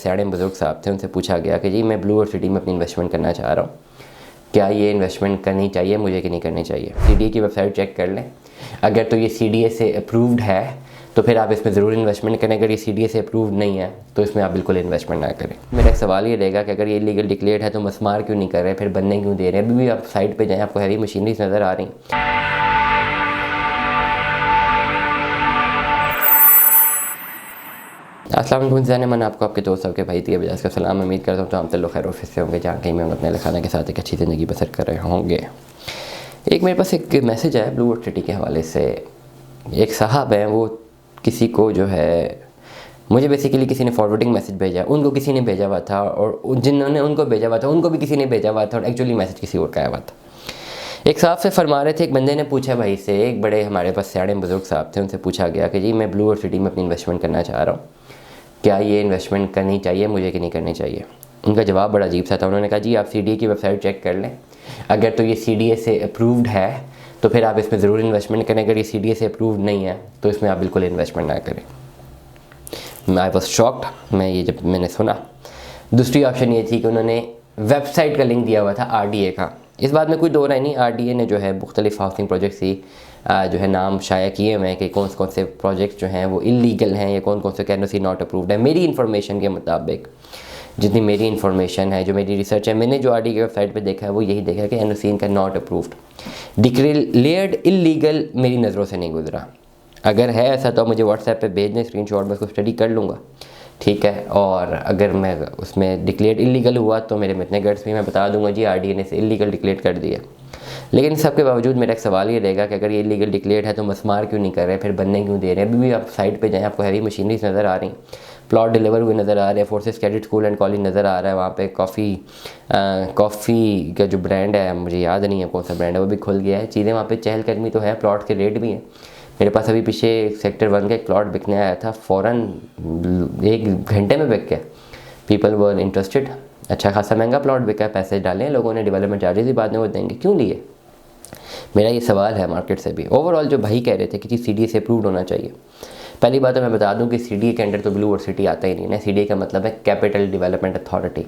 सियाने बुजुर्ग साहब थे, उनसे पूछा गया कि जी मैं ब्लू वर्ल्ड सिटी में अपनी इन्वेस्टमेंट करना चाह रहा हूँ, क्या ये इन्वेस्टमेंट करनी चाहिए मुझे कि नहीं करनी चाहिए। सीडीए की वेबसाइट चेक कर लें, अगर तो ये सीडीए से अप्रूव्ड है तो फिर आप इसमें ज़रूर इन्वेस्टमेंट करें। अगर ये सीडीए से अप्रूव्ड नहीं है तो इसमें आप बिल्कुल इन्वेस्टमेंट ना करें। मेरा एक सवाल ये रहेगा कि अगर ये लीगल डिक्लेयर्ड है तो मसमार क्यों नहीं कर रहे, फिर बनने क्यों दे रहे हैं। अभी भी आप साइट पर जाएँ, आपको हैवी मशीनरीज नज़र आ रही। अस्सलाम वालेकुम ज़ैन, मैं आपको आपके दोस्त आपके भाई दिया बजाज का सलाम। उम्मीद करता हूँ तो हम तो लोग खैर ऑफिस से होंगे, जहाँ कहीं में अपने खाना के साथ एक अच्छी ज़िंदगी बसर कर रहे होंगे। एक मेरे पास एक मैसेज आया ब्लू वर्ल्ड सिटी के हवाले से। एक साहब हैं, वो किसी को जो है मुझे बेसिकली किसी ने फॉरवर्डिंग मैसेज भेजा, उनको किसी ने भेजा हुआ था, और जिन्होंने उनको भेजा हुआ था उनको भी किसी ने भेजा हुआ था, और एक्चुअली मैसेज किसी और का आया हुआ था। एक साहब से फरमा रहे थे, एक बंदे ने पूछा भाई से, एक बड़े हमारे पास सियाने बुजुर्ग साहब थे, उनसे पूछा गया कि जी मैं ब्लू वर्ल्ड सिटी में अपनी इन्वेस्टमेंट करना चाह रहा हूँ, क्या ये इन्वेस्टमेंट करनी चाहिए मुझे कि नहीं करनी चाहिए। उनका जवाब बड़ा अजीब सा था। उन्होंने कहा जी आप सीडीए की वेबसाइट चेक कर लें, अगर तो ये सीडीए से अप्रूव्ड है तो फिर आप इसमें ज़रूर इन्वेस्टमेंट करें। अगर ये सीडीए से अप्रूव्ड नहीं है तो इसमें आप बिल्कुल इन्वेस्टमेंट ना करें। आई वॉज शॉक्ड मैं ये जब मैंने सुना। दूसरी ऑप्शन ये थी कि उन्होंने वेबसाइट का लिंक दिया हुआ था आरडीए का। इस बात में कोई दो राय नहीं, आरडीए ने जो है मुख्तलिफ हाउसिंग प्रोजेक्ट्स ही जो है नाम शाया किए हुए हैं कि कौन कौन से प्रोजेक्ट जो हैं वो इलीगल हैं या कौन कौन से कैनोसी नॉट अप्रूव्ड है। मेरी इन्फॉर्मेशन के मुताबिक, जितनी मेरी इन्फॉर्मेशन है, जो मेरी रिसर्च है, मैंने जो आरडीए की वेबसाइट पे देखा है वो यही देखा है कि एनओसी इनका नॉट अप्रूव्ड, डिक्लेयर्ड इलीगल मेरी नज़रों से नहीं गुजरा। अगर है ऐसा तो मुझे व्हाट्सएप पे भेज दें स्क्रीनशॉट, मैं उसको स्टडी कर लूँगा, ठीक है। और अगर मैं उसमें डिक्लेयर्ड इलीगल हुआ तो मेरे में इतने गट्स भी मैं बता दूंगा जी आरडीए ने इसे इलीगल डिक्लेयर कर दिया। लेकिन सब के बावजूद मेरा एक सवाल ये रहेगा कि अगर ये इलीगल डिक्लेयर्ड है तो मसमार क्यों नहीं कर रहे, फिर बनने क्यों दे रहे हैं। अभी भी आप साइट पे जाएँ, आपको हैवी मशीनरीज नज़र आ रही, प्लॉट डिलीवर हुए नज़र आ रहे हैं, forces cadet school and college नज़र आ रहा है। वहाँ पे कॉफ़ी का जो ब्रांड है, मुझे याद नहीं है कौन सा ब्रांड है, वो भी खुल गया है। चीज़ें वहाँ पे चहलकदमी तो है, प्लॉट के रेट भी हैं। मेरे पास अभी पीछे सेक्टर 1 का एक प्लॉट बिकने आया था, फ़ौरन 1 घंटे में बिक गया। पीपल वर इंटरेस्टेड, अच्छा खासा महंगा प्लॉट बिका है, पैसे डाले हैं लोगों ने, डेवलपमेंट चार्जेस ही बाद में वो देंगे, क्यों लिए। मेरा ये सवाल है मार्केट से भी। ओवरऑल जो भाई कह रहे थे कि जी सीडीए से अप्रूव्ड होना चाहिए, पहली बात तो मैं बता दूं कि सीडीए के अंडर तो ब्लू वर्ल्ड सिटी आता ही नहीं है। सीडीए का मतलब है कैपिटल डेवलपमेंट अथॉरिटी,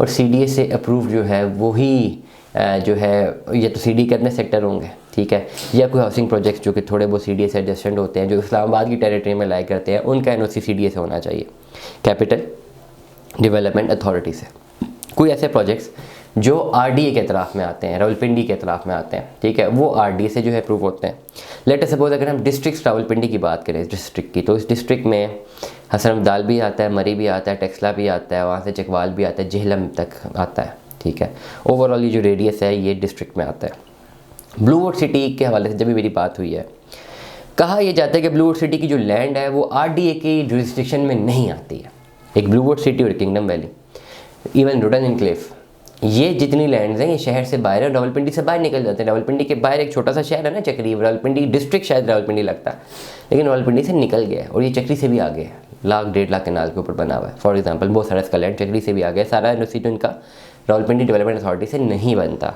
और सीडीए से अप्रूव जो है वही जो है ये तो सीडीए के अपने सेक्टर होंगे, ठीक है, या कोई हाउसिंग प्रोजेक्ट्स जो कि थोड़े बहुत सीडीए से एडजस्टेंट होते हैं, जो इस्लामाबाद की टेरिटरी में लाई करते हैं, उनका एनओसी सीडीए से होना चाहिए, कैपिटल डेवलपमेंट अथॉरिटी से। कोई ऐसे प्रोजेक्ट्स जो आरडीए के तरफ में आते हैं, रावलपिंडी के तरफ में आते हैं, ठीक है, वो आरडीए से जो है अप्रूव होते हैं। लेट अस सपोज अगर हम डिस्ट्रिक्ट रावलपिंडी की बात करें, इस डिस्ट्रिक्ट की, तो इस डिस्ट्रिक्ट में हसन अब्दाल भी आता है, मरी भी आता है, टेक्सला भी आता है, वहाँ से चकवाल भी आता है, जेहलम तक आता है, ठीक है। ओवरऑल ये जो रेडियस है ये डिस्ट्रिक्ट में आता है। ब्लू वर्ल्ड सिटी के हवाले से जब भी मेरी बात हुई है, कहा यह जाता है कि ब्लू वर्ल्ड सिटी की जो लैंड है वो आरडीए की जुरिस्डिक्शन में नहीं आती है। एक ब्लू वर्ल्ड सिटी और किंगडम वैली, इवन रुडन एनक्लेव, ये जितनी लैंड्स हैं ये शहर से बाहर है, रावलपिंडी से बाहर निकल जाते हैं। रावलपिंडी के बाहर एक छोटा सा शहर है ना चक्री, रावलपिंडी डिस्ट्रिक्ट शायद रावलपिंडी लगता है, लेकिन रावलपिंडी से निकल गया है, और ये चक्री से भी आगे है, 1.5 लाख कैनाल के ऊपर बना हुआ है फॉर एग्जांपल। बहुत सारा इसका लैंड चक्री से भी आगे है। सारा एनओसी तो इनका रावलपिंडी डेवलपमेंट अथॉरिटी से नहीं बनता।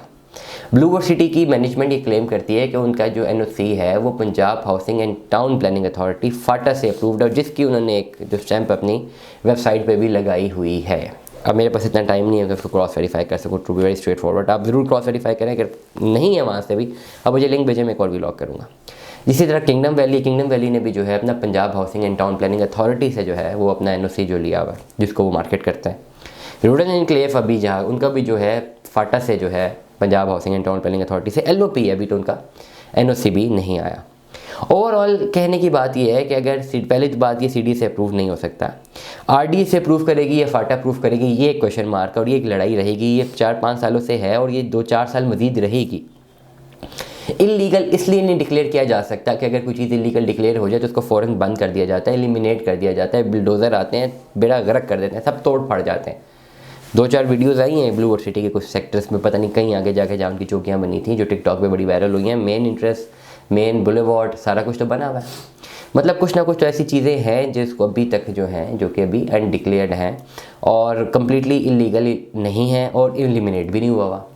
ब्लू वर्ल्ड सिटी की मैनेजमेंट ये क्लेम करती है कि उनका जो एनओसी है वो Punjab housing and town planning authority PHATA से अप्रूव्ड है, और जिसकी उन्होंने एक जो स्टैंप अपनी वेबसाइट पे भी लगाई हुई है। अब मेरे पास इतना टाइम नहीं है कि उसको क्रॉस वेरीफाई कर सकूँ, to be very straight forward. आप ज़रूर क्रॉस वेरीफाई करें, अगर नहीं है वहाँ से भी अब मुझे लिंक भेजें, मैं एक और भी लॉक करूँगा। इसी तरह किंगडम वैली ने भी जो है अपना Punjab housing and town planning authority से जो है वो अपना एनओसी जो लिया हुआ है, जिसको वो मार्केट करते हैं। रुडन एनक्लेव अभी जहाँ उनका भी जो है फाटा से जो है Punjab housing and town planning authority से एलओपी है, अभी तो उनका एनओसी भी नहीं आया। ओवरऑल कहने की बात यह है कि अगर पहले तो बात ये सीडी से अप्रूव नहीं हो सकता, आरडीए से अप्रूव करेगी या फाटा अप्रूव करेगी, ये एक क्वेश्चन मार्क है, और ये एक लड़ाई रहेगी। ये 4-5 सालों से है और ये 2-4 साल मजीद रहेगी। इलीगल इसलिए नहीं डिक्लेयर किया जा सकता कि अगर कोई चीज़ इलीगल डिक्लेयर हो जाए तो उसको फ़ौरन बंद कर दिया जाता है, एलिमिनेट कर दिया जाता है, बुलडोज़र आते हैं, बेड़ा गर्क कर देते हैं, सब तोड़ फाड़ जाते हैं। 2-4 वीडियोज़ आई हैं ब्लू वर्ल्ड सिटी के कुछ सेक्टर्स में, पता नहीं कहीं आगे जाके जहाँ उनकी चौकियाँ बनी थी, जो टिकटॉक पे बड़ी वायरल हुई हैं। मेन इंटरेस्ट, मेन बुलेवार्ड, सारा कुछ तो बना हुआ है। मतलब कुछ ना कुछ तो ऐसी चीज़ें हैं जिसको अभी तक जो हैं, जो कि अभी अनडिक्लेयर्ड हैं और कम्प्लीटली इलीगल नहीं है और एलिमिनेट भी नहीं हुआ।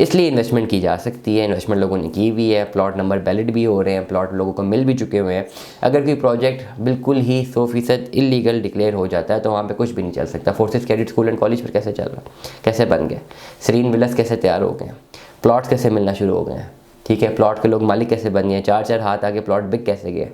इसलिए इन्वेस्टमेंट की जा सकती है, इन्वेस्टमेंट लोगों ने की भी है, प्लॉट नंबर वैलिड भी हो रहे हैं, प्लॉट लोगों को मिल भी चुके हुए हैं। अगर कोई प्रोजेक्ट बिल्कुल ही 100% इलीगल डिक्लेयर हो जाता है तो वहाँ पे कुछ भी नहीं चल सकता। Forces cadet school and college पर कैसे चल रहा, कैसे बन गए, सीरीन विलास कैसे तैयार हो गए, प्लॉट्स कैसे मिलना शुरू हो गए हैं, ठीक है, प्लॉट के लोग मालिक कैसे बन गए, 4-4 हाथ आगे प्लॉट बिक कैसे गए।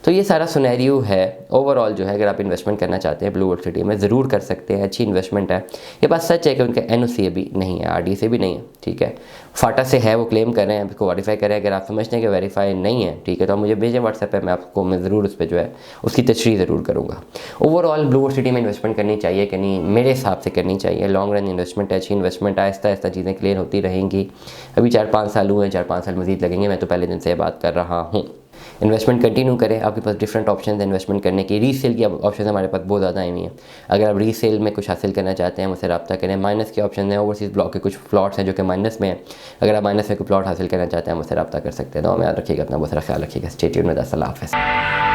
तो ये सारा सिनेरियो है ओवरऑल जो है। अगर आप इन्वेस्टमेंट करना चाहते हैं ब्लू वर्ल्ड सिटी में, ज़रूर कर सकते हैं, अच्छी इन्वेस्टमेंट है। ये बात सच है कि उनका NOC अभी नहीं है, RDA से भी नहीं है, ठीक है, फाटा से है, वो क्लेम कर रहे हैं, इसको वेरीफाई करें। अगर आप समझते हैं कि वेरीफाई नहीं है, ठीक है, तो आप मुझे भेजें व्हाट्सएप पे, मैं ज़रूर उस पर जो है उसकी तशरीह ज़रूर करूँगा। ओवरऑल ब्लू वर्ल्ड सिटी में इन्वेस्टमेंट करनी चाहिए कि नहीं, मेरे हिसाब से करनी चाहिए। लॉन्ग रन इन्वेस्टमेंट है, अच्छी इन्वेस्टमेंट, आहिस्ता आहिस्ता चीज़ें क्लियर होती रहेंगी। अभी 4-5 साल हुए हैं, 4-5 साल मज़ीद लगेंगे, मैं तो पहले दिन से बात कर रहा हूँ। इन्वेस्टमेंट कंटिन्यू करें, आपके पास डिफरेंट ऑप्शन है इन्वेस्टमेंट करने की। रीसेल की ऑप्शन हमारे पास बहुत ज़्यादा आई हुई हैं। अगर आप रीसेल में कुछ हासिल करना चाहते हैं, मुझसे रब्ता करें। माइनस के ऑप्शन है, ओवरसीज़ ब्लॉक के कुछ प्लॉट्स हैं जो कि माइनस में हैं। अगर आप माइनस में कोई प्लॉट हासिल करना चाहते हैं, मुझसे रब्ता कर सकते हैं। तो याद रखिएगा, अपना बहुत सारा ख्याल रखिएगा। Stay tuned with us. Allah हाफ़िज़।